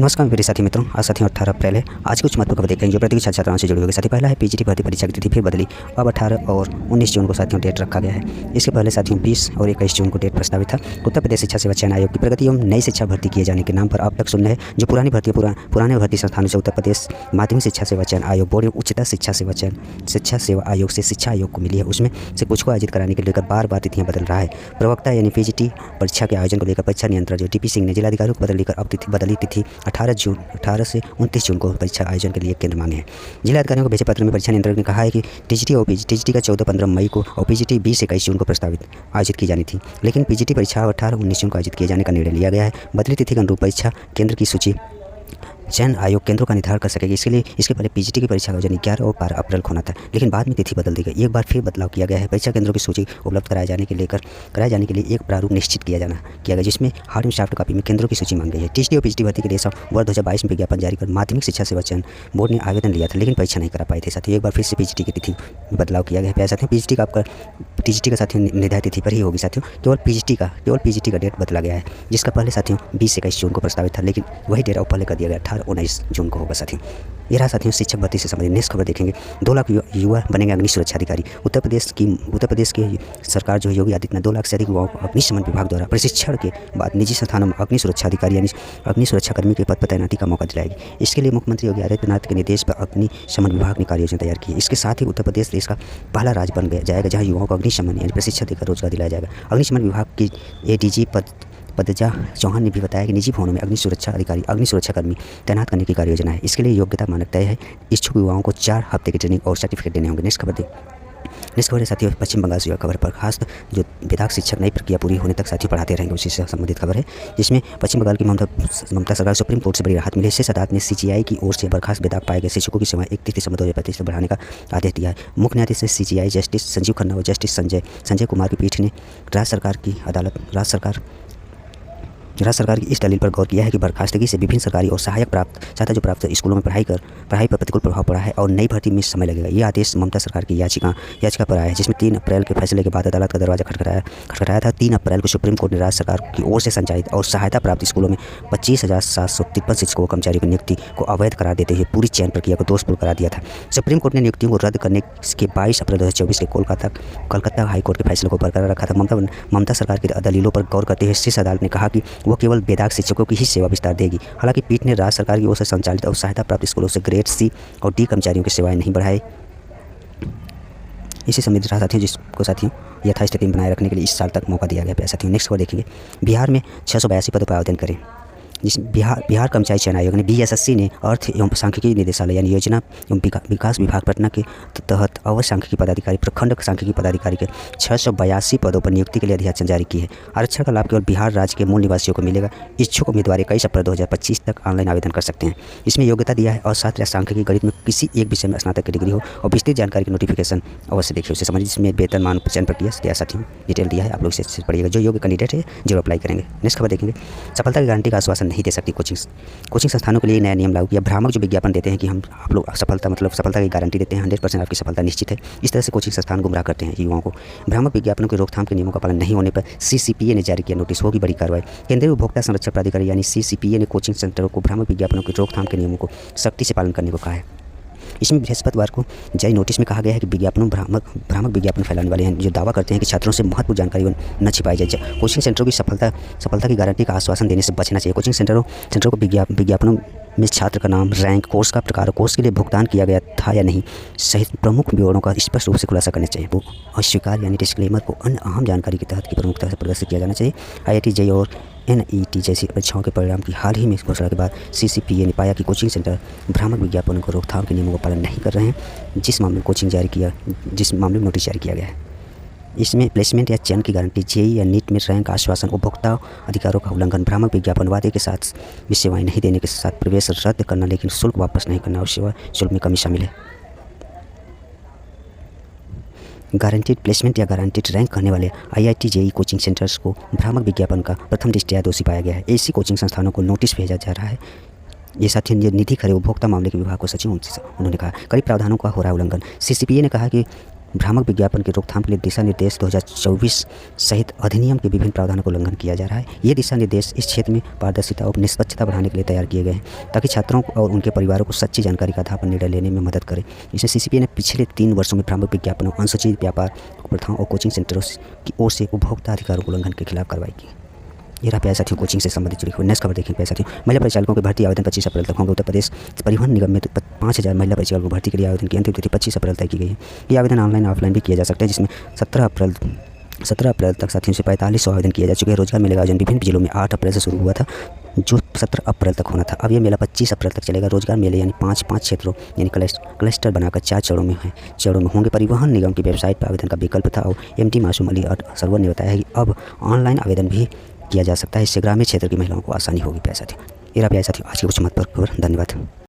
नमस्कार मेरे साथी मित्रों, आज साथियों 18 अप्रैल है। आज कुछ महत्वपूर्ण खबर देखेंगे जो प्रत्येक छात्राओं से जुड़ी होगी। साथी पहला है पीजीटी भर्ती परीक्षा की तिथि फिर बदली, अब 18 और 19 जून को साथियों डेट रखा गया है। इसके पहले साथियों 20 और 21 जून को डेट प्रस्तावित था। उत्तर प्रदेश शिक्षा सेवा चयन आयोग की प्रगति एवं नई शिक्षा भर्ती किए जाने के नाम पर अब तक सुन रहे जो पुरानी भर्ती पुराने भर्ती संस्थानों से उत्तर प्रदेश माध्यमिक शिक्षा सेवा चयन आयोग बोर्ड एवं उच्चतर शिक्षा सेवा आयोग से शिक्षा आयोग को मिली है, उसमें से कुछ को आयोजित कराने के लेकर बार बार तिथियां बदल रहा है। प्रवक्ता यानी पीजीटी परीक्षा के आयोजन को लेकर परीक्षा नियंत्रक जो टीपी सिंह ने जिलाधिकारियों को पत्र लिखकर अब बदली तिथि 18 से 29 जून को परीक्षा आयोजन के लिए केंद्र मांगे हैं। जिलाधिकारियों को भेजे पत्र में परीक्षा नियंत्रक ने कहा है कि टीजीटी का 14-15 मई को और पीजीटी 20-21 जून को प्रस्तावित आयोजित की जानी थी, लेकिन पीजीटी परीक्षा 18-19 जून को आयोजित किए जाने का निर्णय लिया गया है। बदली तिथि के अनुरूप परीक्षा केंद्र की सूची चयन आयोग केंद्रों का निर्धारण कर सकेगी। इसके पहले पीजीटी की परीक्षा का आयोजन 11 और 12 अप्रैल को होना था, लेकिन बाद में तिथि बदल दी गई। एक बार फिर बदलाव किया गया है। परीक्षा केंद्रों की सूची उपलब्ध कराए जाने के लिए एक प्रारूप निश्चित किया गया, जिसमें हार्ड एंड सॉफ्ट कॉपी में केंद्रों की सूची मांगी गई है। टीजीटी और पीजीटी भर्ती के लिए वर्ष 2022 में विज्ञापन जारी कर माध्यमिक शिक्षा सेवा चयन बोर्ड ने आवेदन लिया था, लेकिन परीक्षा नहीं करा पाए थे। साथियों एक बार फिर से पीजीटी की तिथि में बदलाव किया गया है। साथियों टीजीटी का साथियों निर्धारित तिथि पर ही होगी। साथियों केवल पीजीटी का डेट बदला गया है, जिसका पहले साथियों 20-21 जून को प्रस्तावित था, लेकिन वही डेट अब पहले कर दिया गया 18-19 जून को होगा। साथियों ये रहा साथियों शिक्षक भर्ती से संबंधित। नेक्स्ट खबर देखेंगे। 2 लाख युवा बनेंगे अग्नि सुरक्षा अधिकारी। उत्तर प्रदेश की सरकार जो योगी आदित्यनाथ 2 लाख से अधिक युवाओं को अग्निशमन विभाग द्वारा प्रशिक्षण के बाद निजी संस्थानों में अग्नि सुरक्षा अधिकारी यानी अग्नि सुरक्षा कर्मी के पद पर तैनाती का मौका दिलाएगी। इसके लिए मुख्यमंत्री योगी आदित्यनाथ के निर्देश पर अग्निशमन विभाग ने कार्य योजना तैयार की है। इसके साथ ही उत्तर प्रदेश देश का पहला राज्य बन जाएगा जहाँ युवाओं को अग्निशमन यानी प्रशिक्षण देकर रोजगार दिलाया जाएगा। अग्निशमन विभाग की एडीजी पदजा चौहान ने भी बताया कि निजी भवनों में अग्नि सुरक्षा कर्मी तैनात करने की कार्य योजना है। इसके लिए योग्यता मानक तय है। इच्छुक युवाओं को 4 हफ्ते की ट्रेनिंग और सर्टिफिकेट देने होंगे। नेक्स्ट खबर है साथियों पश्चिम बंगाल से खबर पर खास जो विधायक शिक्षक नई प्रक्रिया पूरी होने तक साथियों पढ़ाते रहेंगे, उसी से संबंधित खबर है, जिसमें पश्चिम बंगाल की ममता सरकार सुप्रीम कोर्ट से बड़ी राहत मिली। शीर्ष अदालत ने सीजीआई की ओर से बर्खास्त विधायक पाए गए शिक्षकों की सेवाएं 31 दिसंबर 2025 तक बढ़ाने का आदेश दिया है। मुख्य न्यायाधीश सीजीआई जस्टिस संजीव खन्ना और जस्टिस संजय कुमार की पीठ ने राज्य सरकार की इस दलील पर गौर किया है कि बर्खास्तगी से विभिन्न सरकारी और सहायता जो प्राप्त स्कूलों में पढ़ाई पर प्रतिकूल प्रभाव पड़ा है और नई भर्ती में समय लगेगा। ये आदेश ममता सरकार की याचिका पर आया है, जिसमें 3 अप्रैल के फैसले के बाद अदालत का दरवाजा खटखटाया था। 3 अप्रैल को सुप्रीम कोर्ट ने राज्य सरकार की ओर से संचालित और सहायता प्राप्त स्कूलों में 25,753 शिक्षकों कर्मचारियों की नियुक्ति को अवैध करार देते हुए पूरी चयन प्रक्रिया को दोषपूर्ण करार दिया था। सुप्रीम कोर्ट ने नियुक्तियों को रद्द करने के 22 अप्रैल 2024 के कोलकाता हाईकोर्ट के फैसले को बरकरार रखा था। ममता सरकार की दलीलों पर गौर करते हुए शीर्ष अदालत ने कहा कि वो केवल बेदाग शिक्षकों की ही सेवा विस्तार देगी। हालांकि पीठ ने राज्य सरकार की ओर से संचालित और सहायता प्राप्त स्कूलों से ग्रेड सी और डी कर्मचारियों की सेवाएं नहीं बढ़ाई। इसी संबंधित रहा साथियों जिसको साथियों यथास्थिति में बनाए रखने के लिए इस साल तक मौका दिया गया है। साथियों नेक्स्ट खबर देखेंगे। बिहार में 682 पदों पर आवेदन करें। जिस बिहार कर्मचारी चयन आयोग ने बीएसएससी ने अर्थ एवं सांख्यिकी निदेशालय यानी योजना एवं विकास विभाग पटना के तहत अवर सांख्यिकी पदाधिकारी प्रखंड सांख्यिकी पदाधिकारी के 682 पदों पर नियुक्ति के लिए अधिसूचना जारी की है। आरक्षण का लाभ केवल बिहार राज्य के मूल निवासियों को मिलेगा। इच्छुक उम्मीदवार 21 अप्रैल 2025 तक ऑनलाइन आवेदन कर सकते हैं। इसमें योग्यता दिया है और साथ ही सांख्यिकी गणित में किसी एक विषय में स्नातक की डिग्री हो और विस्तृत जानकारी की नोटिफिकेशन अवश्य देखिए, उसे समझिए। जिसमें वेतन मान चयन प्रक्रिया साथियों डिटेल दिया है, आप लोग इसे पढ़िएगा। जो योग्य कैंडिडेट है जरूर अप्लाई करेंगे। नेक्स्ट खबर देखेंगे। सफलता की गारंटी का आश्वासन नहीं दे सकती कोचिंग संस्थानों के लिए नया नियम लागू किया। भ्रामक जो विज्ञापन देते हैं कि आप लोग सफलता की गारंटी देते हैं, 100% आपकी सफलता निश्चित है, इस तरह से कोचिंग संस्थान गुमराह करते हैं युवाओं को। भ्रामक विज्ञापनों की रोकथाम के नियमों का पालन नहीं होने पर सीसीपीए ने जारी किया नोटिस, होगी बड़ी कार्रवाई। केंद्रीय उपभोक्ता संरक्षण प्राधिकरण यानी सीसीपीए ने कोचिंग सेंटरों को भ्रामक विज्ञापनों की रोकथाम के नियमों को सख्ती से पालन करने को कहा है। इसमें बृहस्पतिवार को जारी नोटिस में कहा गया है कि भ्रामक विज्ञापन फैलाने वाले हैं जो दावा करते हैं कि छात्रों से महत्वपूर्ण जानकारी न छिपाई जाए। कोचिंग सेंटरों की सफलता की गारंटी का आश्वासन देने से बचना चाहिए। कोचिंग सेंटरों को विज्ञापनों में छात्र का नाम, रैंक, कोर्स का प्रकार, कोर्स के लिए भुगतान किया गया था या नहीं सहित प्रमुख विवरणों का स्पष्ट रूप से खुलासा करना चाहिए। वो अस्वीकार यानी डिस्क्लेमर को अन्य अहम जानकारी के तहत की प्रमुखता से प्रदर्शित किया जाना चाहिए। IIT जेईई और NET जैसी परीक्षाओं के परिणाम की हाल ही में घोषणा के बाद सीसीपीए ने पाया कि कोचिंग सेंटर भ्रामक विज्ञापनों को रोकथाम के नियमों का पालन नहीं कर रहे हैं, जिस मामले में नोटिस जारी किया गया है। इसमें प्लेसमेंट या चयन की गारंटी, जेईई या नीट में रैंक आश्वासन, उपभोक्ता अधिकारों का उल्लंघन, भ्रामक विज्ञापन, वादे के साथ भी सेवाएं नहीं देने के साथ प्रवेश रद्द करना लेकिन शुल्क वापस नहीं करना और सेवा शुल्क में कमी शामिल है। गारंटीड प्लेसमेंट या गारंटीड रैंक करने वाले IIT जेईई कोचिंग सेंटर्स को भ्रामक विज्ञापन का प्रथम दृष्टया दोषी पाया गया है। ऐसी कोचिंग संस्थानों को नोटिस भेजा जा रहा है। ये साथी निधि खरे उपभोक्ता मामले के विभाग को सचिव उन्होंने कहा कई प्रावधानों का हो रहा है उल्लंघन। सीसीपीए ने कहा कि भ्रामक विज्ञापन की रोकथाम के लिए दिशा निर्देश 2024 सहित अधिनियम के विभिन्न प्रावधानों को उल्लंघन किया जा रहा है। ये दिशा निर्देश इस क्षेत्र में पारदर्शिता और निष्पक्षता बढ़ाने के लिए तैयार किए गए हैं ताकि छात्रों और उनके परिवारों को सच्ची जानकारी के आधार पर निर्णय लेने में मदद करें। इसमें सीसीपीए ने पिछले 3 वर्षों में भ्रामक विज्ञापनों, अनुचित व्यापार प्रथाओं और कोचिंग सेंटरों की ओर से उपभोक्ता अधिकारों के उल्लंघन के खिलाफ कार्रवाई की। ये रहा प्यारे साथियों कोचिंग से संबंधित जुड़ी हुई नेक्स्ट खबर देखें। प्यारे साथियों, महिला परिचालकों के भर्ती आवेदन 25 अप्रैल तक होंगे। उत्तर प्रदेश परिवहन निगम में 5000 महिला परिचालकों की भर्ती के लिए आवेदन की अंतिम तिथि 25 अप्रैल तय की गई है। ये आवेदन ऑनलाइन ऑफलाइन भी किए जा सकते हैं, जिसमें 17 अप्रैल तक साथियों से 4500 आवेदन किए जा चुके हैं। रोजगार मेले का आयोजन विभिन्न जिलों में 8 अप्रैल से शुरू हुआ था, जो 17 अप्रैल तक होना था। अब ये मेला 25 अप्रैल तक चलेगा। रोजगार मेले यानी 5 क्षेत्रों यानी क्लस्टर बनाकर 4 चरणों में होंगे। परिवहन निगम की वेबसाइट पर आवेदन का विकल्प था और MD मासूम अली सरवर ने बताया कि अब ऑनलाइन आवेदन भी किया जा सकता है। इससे ग्रामीण क्षेत्र की महिलाओं को आसानी होगी। प्यारे साथियों, ये रहा प्यारे साथियों आज के कुछ महत्वपूर्ण खबर। धन्यवाद।